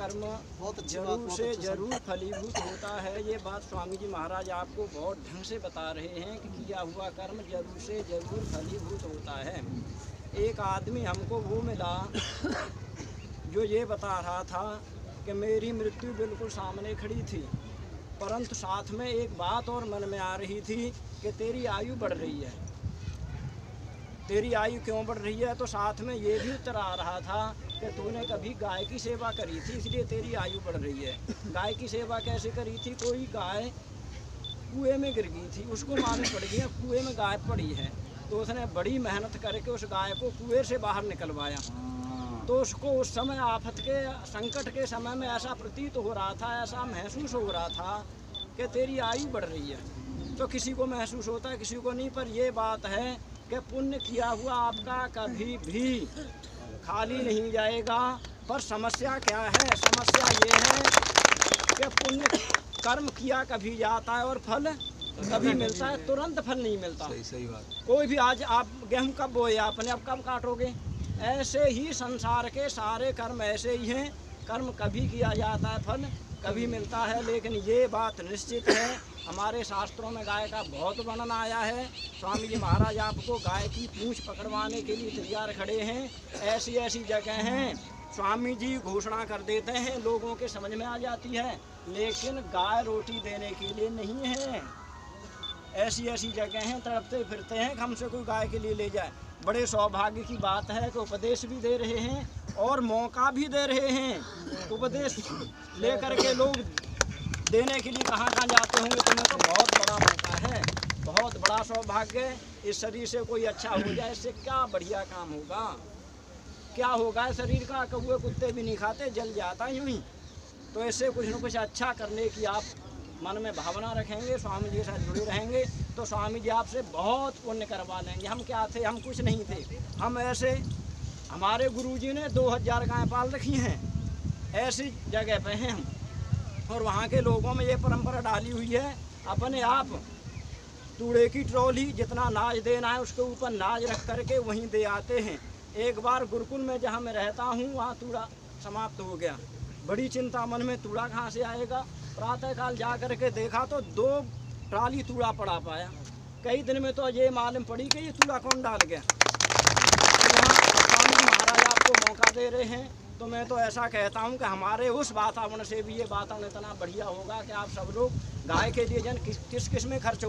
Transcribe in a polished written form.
कर्म जरूर से जरूर फलीभूत होता है। ये बात स्वामी जी महाराज आपको बहुत ढंग से बता रहे हैं कि किया हुआ कर्म जरूर से जरूर फलीभूत होता है। एक आदमी हमको वो मिला जो ये बता रहा था कि मेरी मृत्यु बिल्कुल सामने खड़ी थी, परंतु साथ में एक बात और मन में आ रही थी कि तेरी आयु बढ़ रही है। तेरी आयु क्यों बढ़ रही है? तो साथ में ये भी उत्तर आ रहा था कि तूने कभी गाय की सेवा करी थी, इसलिए तेरी आयु बढ़ रही है। गाय की सेवा कैसे करी थी? कोई गाय कुएं में गिर गई थी, उसको मालूम पड़ गया कुएं में गाय पड़ी है, तो उसने बड़ी मेहनत करके उस गाय को कुएं से बाहर निकलवाया। तो उसको उस समय आफत के संकट के समय में ऐसा प्रतीत हो रहा था, ऐसा महसूस हो रहा था कि तेरी आयु बढ़ रही है। तो किसी को महसूस होता है, किसी को नहीं, पर यह बात है कि पुण्य किया हुआ आपका कभी भी खाली नहीं जाएगा। पर समस्या क्या है? समस्या ये है कि पुण्य कर्म किया कभी जाता है और फल कभी मिलता है, तुरंत फल नहीं मिलता। सही बात। कोई भी आज आप गेहूं कब बोए आपने, अब कब काटोगे? ऐसे ही संसार के सारे कर्म ऐसे ही हैं, कर्म कभी किया जाता है, फल कभी मिलता है। लेकिन ये बात निश्चित है, हमारे शास्त्रों में गाय का बहुत वर्णन आया है। स्वामी जी महाराज आपको गाय की पूंछ पकड़वाने के लिए तैयार खड़े हैं। ऐसी ऐसी जगह हैं, स्वामी जी घोषणा कर देते हैं, लोगों के समझ में आ जाती है, लेकिन गाय रोटी देने के लिए नहीं है। ऐसी ऐसी जगह हैं, तड़पते फिरते हैं कि हमसे कोई गाय के लिए ले जाए। बड़े सौभाग्य की बात है कि उपदेश भी दे रहे हैं और मौका भी दे रहे हैं। उपदेश लेकर के लोग देने के लिए कहाँ कहाँ जाते होंगे, तुम्हें तो बहुत बड़ा मौका है, बहुत बड़ा सौभाग्य। इस शरीर से कोई अच्छा हो जाए, इससे क्या बढ़िया काम होगा? क्या होगा शरीर का? कौवे कुत्ते भी नहीं खाते, जल जाता यूँ ही। तो इससे कुछ न कुछ अच्छा करने की आप मन में भावना रखेंगे, स्वामी जी के साथ जुड़े रहेंगे, तो स्वामी जी आपसे बहुत पुण्य करवा लेंगे। हम क्या थे? हम कुछ नहीं थे। हम ऐसे, हमारे गुरुजी ने 2000 गाय पाल रखी हैं, ऐसी जगह पे हैं हम, और वहाँ के लोगों में ये परंपरा डाली हुई है, अपने आप तूड़े की ट्रॉली जितना नाज देना है उसके ऊपर नाज रख करके वहीं दे आते हैं। एक बार गुरुकुल में जहाँ मैं रहता हूँ वहाँ तूड़ा समाप्त हो गया। बड़ी चिंता मन में, तूड़ा कहाँ से आएगा? प्रातःकाल जा करके देखा तो 2 ट्राली तूड़ा पड़ा पाया। कई दिन में तो ये मालूम पड़ी कि ये तूड़ा कौन डाल गया। यहाँ स्वामी महाराज आपको मौका दे रहे हैं, तो मैं तो ऐसा कहता हूँ कि हमारे उस वातावरण से भी ये वातावरण इतना बढ़िया होगा कि आप सब लोग गाय के लिए जन किस किस में खर्च